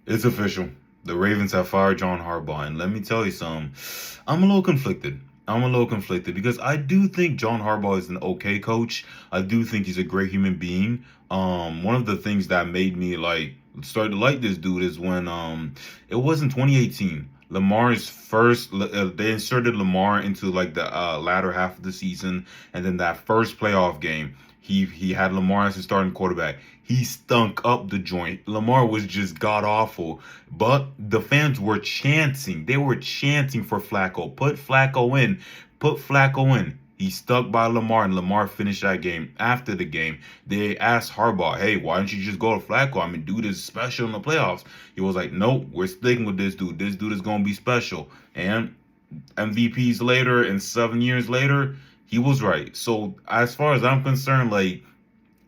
It's official. The Ravens have fired John Harbaugh, and let me tell you something. I'm a little conflicted. I'm a little conflicted because I do think John Harbaugh is an okay coach. I do think he's a great human being. One of the things that made me start to like this dude is when it was in 2018. Lamar's first, they inserted Lamar into like the latter half of the season, and then that first playoff game, he had Lamar as his starting quarterback. He stunk up the joint. Lamar was just god awful. But the fans were chanting. They were chanting for Flacco. Put Flacco in. Put Flacco in. He stuck by Lamar, and Lamar finished that game. After the game, they asked Harbaugh, hey, why don't you just go to Flacco? I mean, dude is special in the playoffs. He was like, nope, we're sticking with this dude. This dude is going to be special. And MVPs later and 7 years later, he was right. So as far as I'm concerned, like,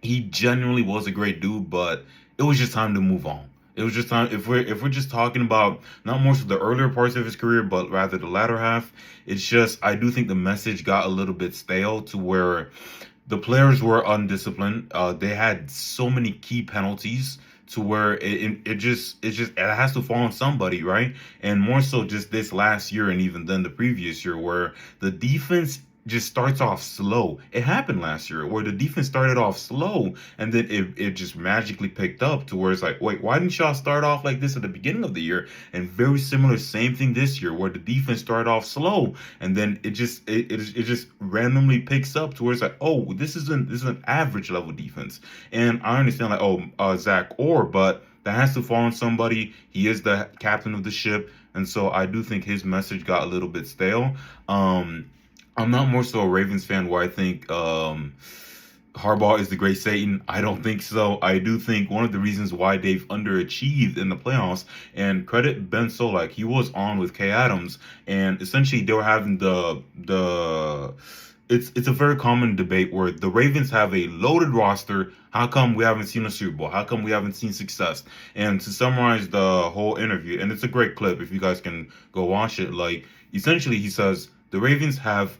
he genuinely was a great dude, but it was just time to move on. It was just time. If we're just talking about not more so the earlier parts of his career, but rather the latter half, it's just I do think the message got a little bit stale to where the players were undisciplined. They had so many key penalties to where it has to fall on somebody, right? And more so just this last year and even then the previous year where the defense just starts off slow. It happened last year where the defense started off slow and then it just magically picked up to where it's like, wait, why didn't y'all start off like this at the beginning of the year? And very similar, same thing this year where the defense started off slow and then it just randomly picks up to where it's like, oh, this is an average level defense. And I understand like, oh, Zach Orr, but that has to fall on somebody. He is the captain of the ship, and so I do think his message got a little bit stale. I'm not more so a Ravens fan where I think Harbaugh is the great Satan. I don't think so. I do think one of the reasons why they've underachieved in the playoffs, and credit Ben Solak, he was on with Kay Adams, and essentially they were having the it's a very common debate where the Ravens have a loaded roster. How come we haven't seen a Super Bowl? How come we haven't seen success? And to summarize the whole interview, and it's a great clip if you guys can go watch it, like essentially he says the Ravens have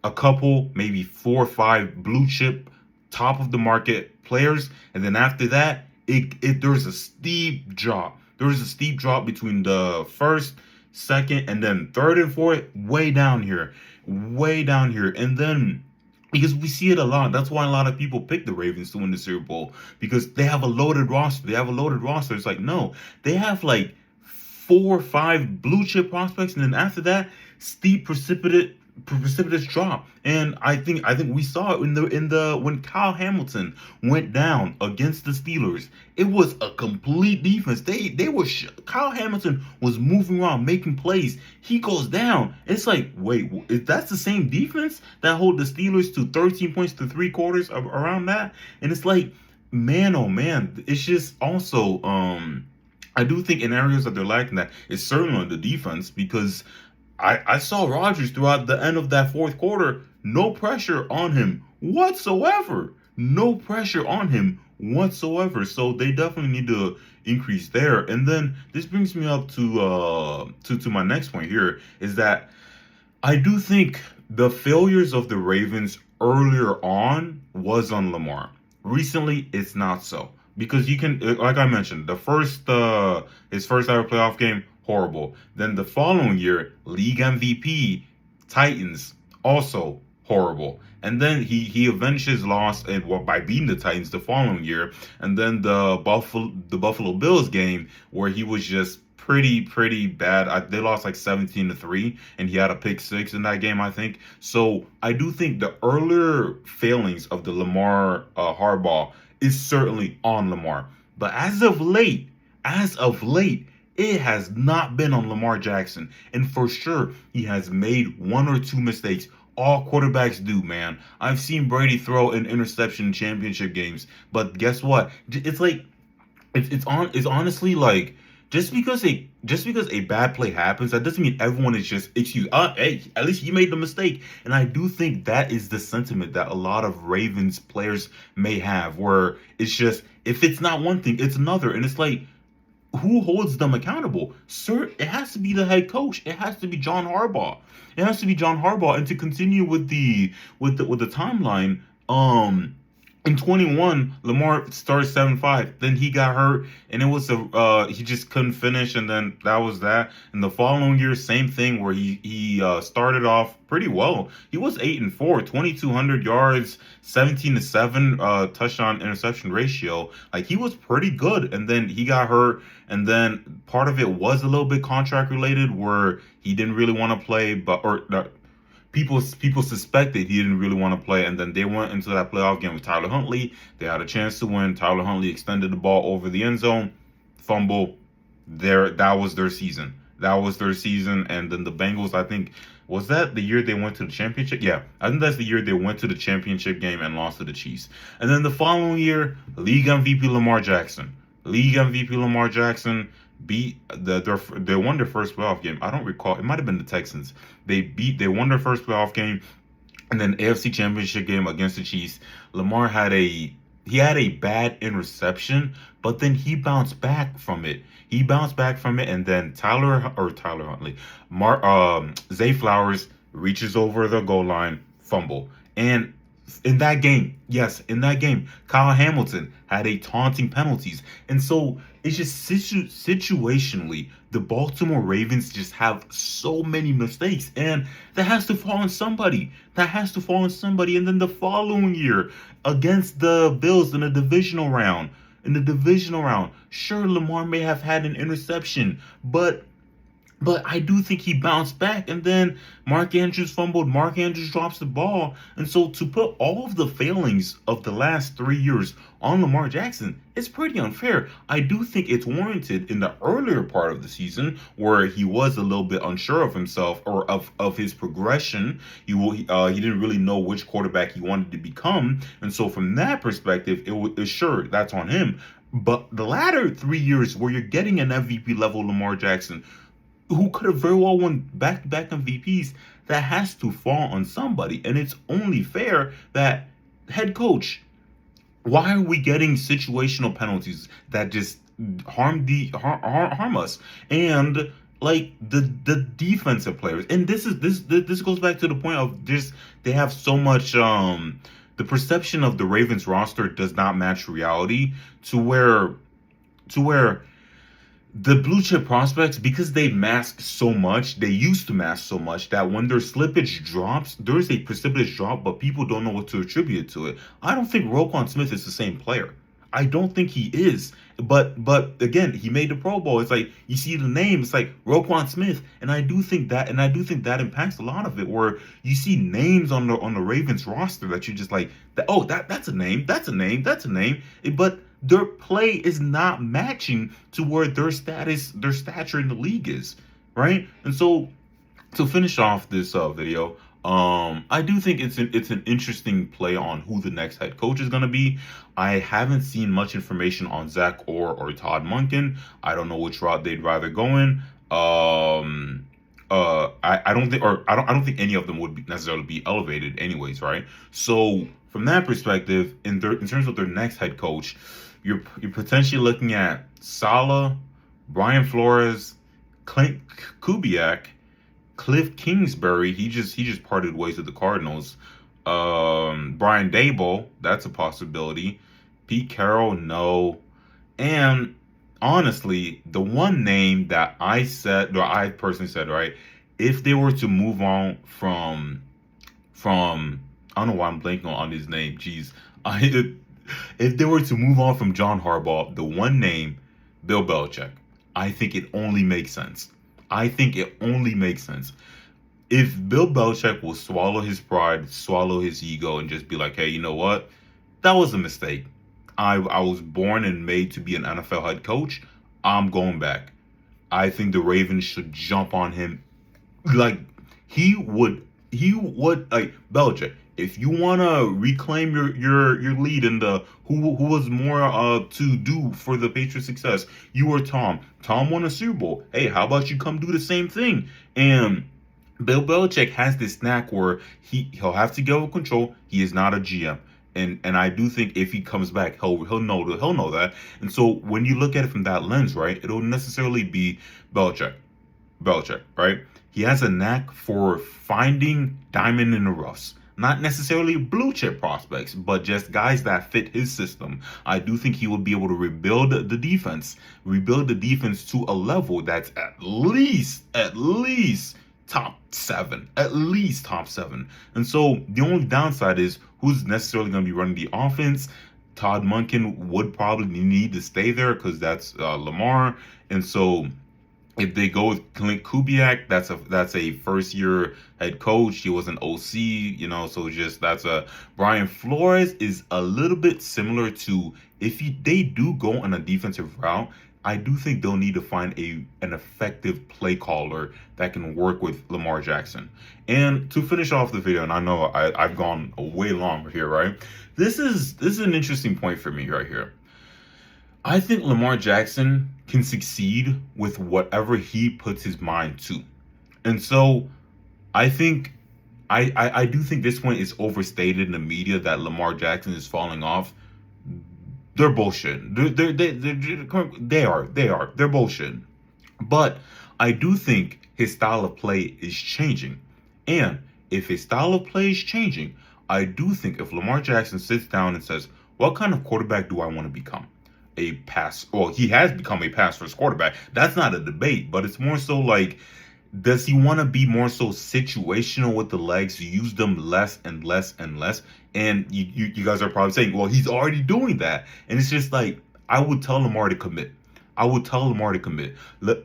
a couple, maybe 4 or 5 blue chip, top of the market players, and then after that, it there's a steep drop. There's a steep drop between the first, second, and then third and fourth, way down here, and then. Because we see it a lot. That's why a lot of people pick the Ravens to win the Super Bowl because they have a loaded roster. They have a loaded roster. It's like, no, they have like 4 or 5 blue chip prospects, and then after that, steep precipitous drop. And I think we saw it in the when Kyle Hamilton went down against the Steelers. It was a complete defense. Kyle Hamilton was moving around making plays. He goes down. It's like, wait, that's the same defense that hold the Steelers to 13 points to 3 quarters around that. And it's like, man, oh man, it's just also I do think in areas that they're lacking that it's certainly on the defense because I saw Rodgers throughout the end of that fourth quarter, no pressure on him whatsoever. No pressure on him whatsoever. So they definitely need to increase there. And then this brings me up to my next point here is that I do think the failures of the Ravens earlier on was on Lamar. Recently, it's not so because you can, like I mentioned, his first ever playoff game, horrible. Then the following year, league MVP, Titans, also horrible. And then he avenged his loss by beating the Titans the following year. And then the Buffalo Bills game where he was just pretty bad. They lost like 17-3, and he had a pick six in that game, I think. So I do think the earlier failings of the Lamar Harbaugh is certainly on Lamar. But as of late, it has not been on Lamar Jackson. And for sure, he has made 1 or 2 mistakes. All quarterbacks do, man. I've seen Brady throw an interception in championship games, but guess what? It's like it's honestly like just because a bad play happens, that doesn't mean everyone is just excuse. Hey, at least you made the mistake, and I do think that is the sentiment that a lot of Ravens players may have, where it's just if it's not one thing, it's another, and it's like who holds them accountable? Sir, it has to be the head coach. It has to be John Harbaugh. It has to be John Harbaugh. And to continue with the timeline, In 21, Lamar started 7-5. Then he got hurt, and it was he just couldn't finish, and then that was that. And the following year, same thing where he started off pretty well. He was 8-4, 2,200 yards, 17-7 touchdown interception ratio. Like he was pretty good, and then he got hurt, and then part of it was a little bit contract related, where he didn't really want to play, but or people suspected he didn't really want to play, and then they went into that playoff game with Tyler Huntley. They had a chance to win. Tyler Huntley extended the ball over the end zone, fumble. That was their season. That was their season. And then the Bengals, I think, was that the year they went to the championship? Yeah, I think that's the year they went to the championship game and lost to the Chiefs. And then the following year, league MVP Lamar Jackson. League MVP Lamar Jackson beat they won their first playoff game. I don't recall. It might have been the Texans. They won their first playoff game, and then AFC Championship game against the Chiefs. Lamar had a bad interception, but then he bounced back from it. And then Tyler Huntley, Zay Flowers reaches over the goal line, fumble, and in that game, yes, in that game, Kyle Hamilton had a taunting penalties, and so it's just situationally, the Baltimore Ravens just have so many mistakes, and that has to fall on somebody. That has to fall on somebody. And then the following year, against the Bills in the divisional round, sure, Lamar may have had an interception, but I do think he bounced back, and then Mark Andrews fumbled. Mark Andrews drops the ball. And so to put all of the failings of the last 3 years on Lamar Jackson, it's pretty unfair. I do think it's warranted in the earlier part of the season where he was a little bit unsure of himself or of his progression. He didn't really know which quarterback he wanted to become. And so from that perspective, sure, that's on him. But the latter 3 years where you're getting an MVP level Lamar Jackson, who could have very well won back-to-back MVPs, that has to fall on somebody. And it's only fair that, head coach, why are we getting situational penalties that just harm us? And like the defensive players, and this goes back to the point of just they have so much the perception of the Ravens roster does not match reality to where the blue chip prospects, because they used to mask so much that when their slippage drops, there's a precipitous drop, but people don't know what to attribute to it. I don't think Roquan Smith is the same player. I don't think he is. But again, he made the Pro Bowl. It's like you see the name, it's like Roquan Smith, and I do think that impacts a lot of it. Where you see names on the Ravens roster that you're just like, that's a name, that's a name, but their play is not matching to where their stature in the league is, right? And so to finish off this video, I do think it's an interesting play on who the next head coach is gonna be. I haven't seen much information on Zach or Todd Monken. I don't know which route they'd rather go in. I don't think any of them would necessarily be elevated anyways, right? So from that perspective, in terms of their next head coach, you're potentially looking at Saleh, Brian Flores, Clint Kubiak, Cliff Kingsbury. He just parted ways with the Cardinals. Brian Daboll, that's a possibility. Pete Carroll, no. And honestly, the one name that I personally said, right, if they were to move on from I don't know why I'm blanking on his name. Jeez, if they were to move on from John Harbaugh, the one name, Bill Belichick, I think it only makes sense. I think it only makes sense. If Bill Belichick will swallow his pride, swallow his ego, and just be like, hey, you know what? That was a mistake. I was born and made to be an NFL head coach. I'm going back. I think the Ravens should jump on him. Like, he would like Belichick. If you want to reclaim your lead in the who was more to do for the Patriots' success, you or Tom. Tom won a Super Bowl. Hey, how about you come do the same thing? And Bill Belichick has this knack where he'll have to give control. He is not a GM. And I do think if he comes back, he'll know that. And so when you look at it from that lens, right, it'll necessarily be Belichick, right? He has a knack for finding diamond in the roughs. not necessarily blue chip prospects, but just guys that fit his system. I do think he will be able to rebuild the defense to a level that's at least top seven, at least top seven. And so the only downside is who's necessarily going to be running the offense. Todd Monken would probably need to stay there because that's Lamar, and so if they go with Clint Kubiak, that's a first year head coach. He was an OC, so just that's a Brian Flores is a little bit similar to if they do go on a defensive route. I do think they'll need to find an effective play caller that can work with Lamar Jackson. And to finish off the video, and I know I've gone way longer here, right? This is an interesting point for me right here. I think Lamar Jackson can succeed with whatever he puts his mind to. And so I think I do think this point is overstated in the media that Lamar Jackson is falling off. They're bullshit. They're bullshit. But I do think his style of play is changing. And if his style of play is changing, I do think if Lamar Jackson sits down and says, what kind of quarterback do I want to become? He has become a pass first quarterback. That's not a debate, but it's more so like, does he want to be more so situational with the legs, use them less and less and less? And you guys are probably saying, well, he's already doing that. And it's just like, I would tell Lamar to commit. I would tell Lamar to commit.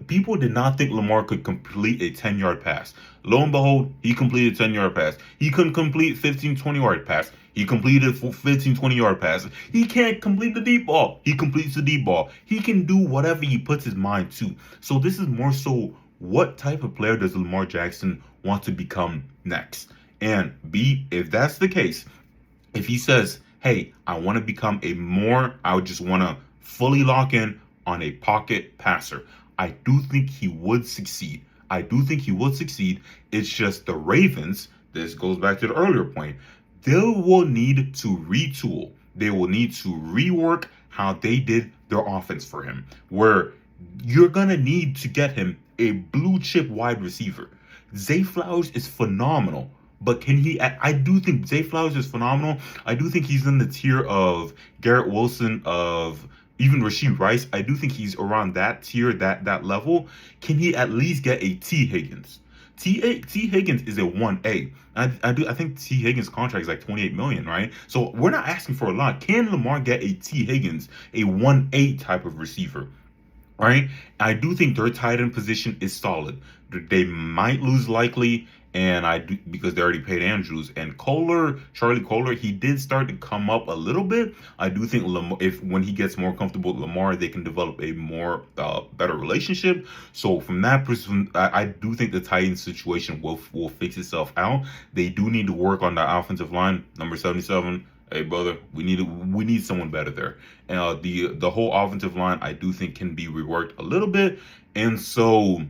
People did not think Lamar could complete a 10-yard pass. Lo and behold, he completed a 10-yard pass. He couldn't complete 15, 20-yard pass. He completed 15, 20-yard passes. He can't complete the deep ball. He completes the deep ball. He can do whatever he puts his mind to. So this is more so, what type of player does Lamar Jackson want to become next? And if that's the case, if he says, hey, I want to become I would just want to fully lock in on a pocket passer, I do think he would succeed. It's just the Ravens, this goes back to the earlier point, they will need to retool. They will need to rework how they did their offense for him, where you're going to need to get him a blue chip wide receiver. Zay Flowers is phenomenal, but can he? I do think Zay Flowers is phenomenal. I do think he's in the tier of Garrett Wilson, of even Rashid Rice. I do think he's around that tier, that level. Can he at least get a T. Higgins? T Higgins is a 1A. I think T Higgins' contract is like $28 million, right? So we're not asking for a lot. Can Lamar get a T Higgins, a 1A type of receiver? Right? I do think their tight end position is solid. They might lose Likely, and I do because they already paid Andrews and Charlie Kohler. He did start to come up a little bit. I do think when he gets more comfortable with Lamar, they can develop a more better relationship. So from that perspective, I do think the tight end situation will fix itself out. They do need to work on the offensive line, number 77. Hey brother, we need someone better there. And the whole offensive line, I do think, can be reworked a little bit. And so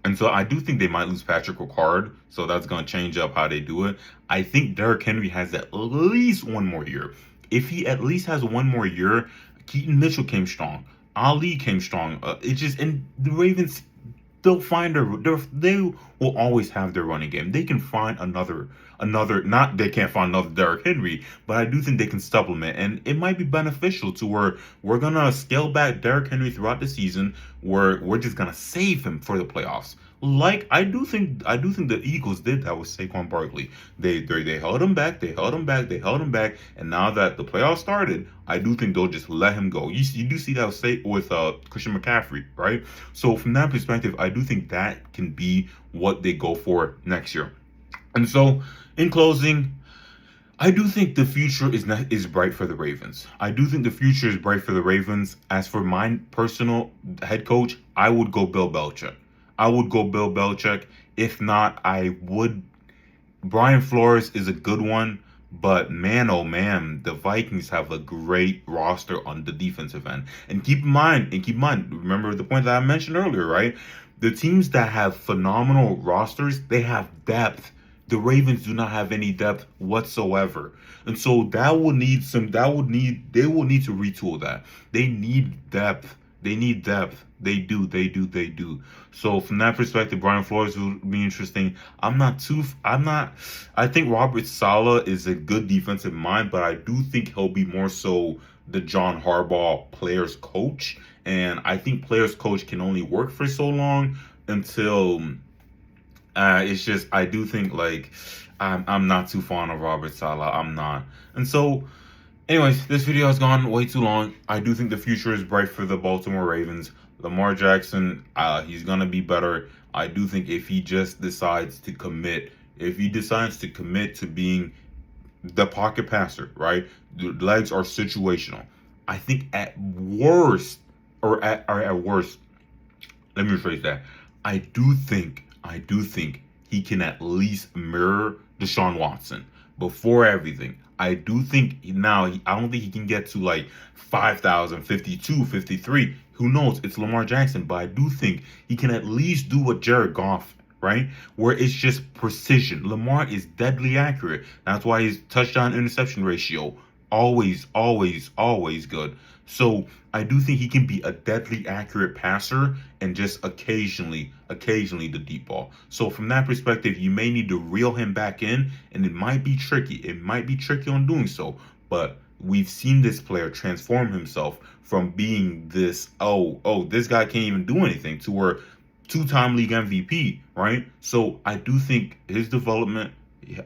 I do think they might lose Patrick Ricard. So that's gonna change up how they do it. I think Derrick Henry has at least one more year. If he at least has one more year, Keaton Mitchell came strong. Ali came strong. And the Ravens, they will always have their running game. They can find they can't find another Derrick Henry, but I do think they can supplement, and it might be beneficial to where we're gonna scale back Derrick Henry throughout the season, where we're just gonna save him for the playoffs. Like I do think the Eagles did that with Saquon Barkley. They held him back, and now that the playoffs started, I do think they'll just let him go. You do see that with Christian McCaffrey, right? So from that perspective, I do think that can be what they go for next year. And so, in closing, I do think the future is bright for the Ravens. I do think the future is bright for the Ravens. As for my personal head coach, I would go Bill Belichick. If not, Brian Flores is a good one, but man, oh man, the Vikings have a great roster on the defensive end. And keep in mind, remember the point that I mentioned earlier, right? The teams that have phenomenal rosters, they have depth. The Ravens do not have any depth whatsoever. And so they will need to retool that. They need depth. They do. So from that perspective, Brian Flores will be interesting. I think Robert Saleh is a good defensive mind, but I do think he'll be more so the John Harbaugh players coach. And I think players coach can only work for so long until it's just I do think like I'm not too fond of Robert Saleh. I'm not. And so anyways, this video has gone way too long. I do think the future is bright for the Baltimore Ravens. Lamar Jackson, he's gonna be better. I do think if he just decides to commit, if he decides to commit to being the pocket passer, right? The legs are situational. I think at worst, or at worst, let me rephrase that. I do think he can at least mirror Deshaun Watson before everything. I do think now, I don't think he can get to like 5,000, 52, 53. Who knows? It's Lamar Jackson, but I do think he can at least do what Jared Goff, right? Where it's just precision. Lamar is deadly accurate. That's why his touchdown interception ratio always good. So I do think he can be a deadly accurate passer and just occasionally the deep ball. So from that perspective, you may need to reel him back in, and it might be tricky. It might be tricky on doing so, but we've seen this player transform himself from being this, this guy can't even do anything, to where two-time league MVP, right? So I do think his development,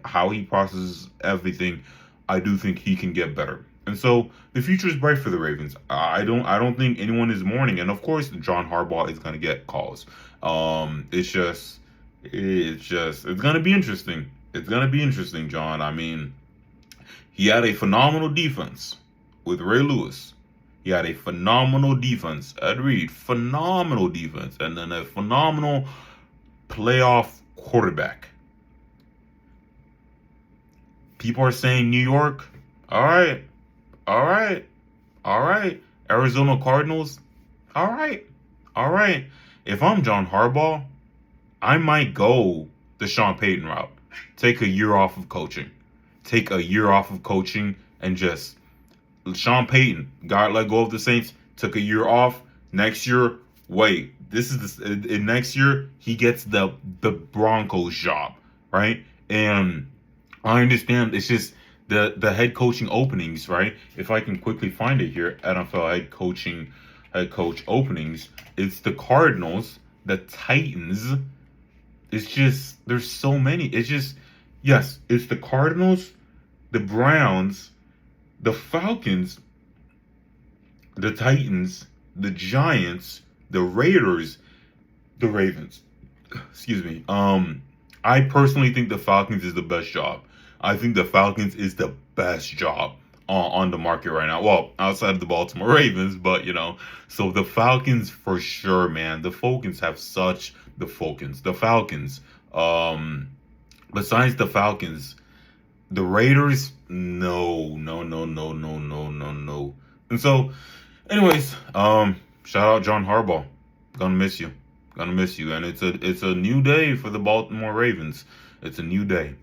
how he processes everything, I do think he can get better. And so the future is bright for the Ravens. I don't think anyone is mourning. And of course, John Harbaugh is going to get calls. It's going to be interesting. It's going to be interesting, John. I mean, he had a phenomenal defense with Ray Lewis. He had a phenomenal defense. Ed Reed, phenomenal defense. And then a phenomenal playoff quarterback. People are saying New York. All right. Arizona Cardinals. All right. If I'm John Harbaugh, I might go the Sean Payton route. Take a year off of coaching. And just Sean Payton got let go of the Saints. Took a year off. Next year, next year he gets the Broncos job, right? And I understand it's just the head coaching openings, right? If I can quickly find it here, NFL head coach openings, it's the Cardinals, the Titans. It's just there's so many. It's just yes, it's the Cardinals, the Browns, the Falcons, the Titans, the Giants, the Raiders, the Ravens. Excuse me. I personally think the Falcons is the best job. I think the Falcons is the best job on the market right now. Well, outside of the Baltimore Ravens, but so the Falcons for sure, man. The Falcons. The Falcons. Besides the Falcons, the Raiders, no. And so, anyways, shout out John Harbaugh. Gonna miss you. And it's a new day for the Baltimore Ravens. It's a new day.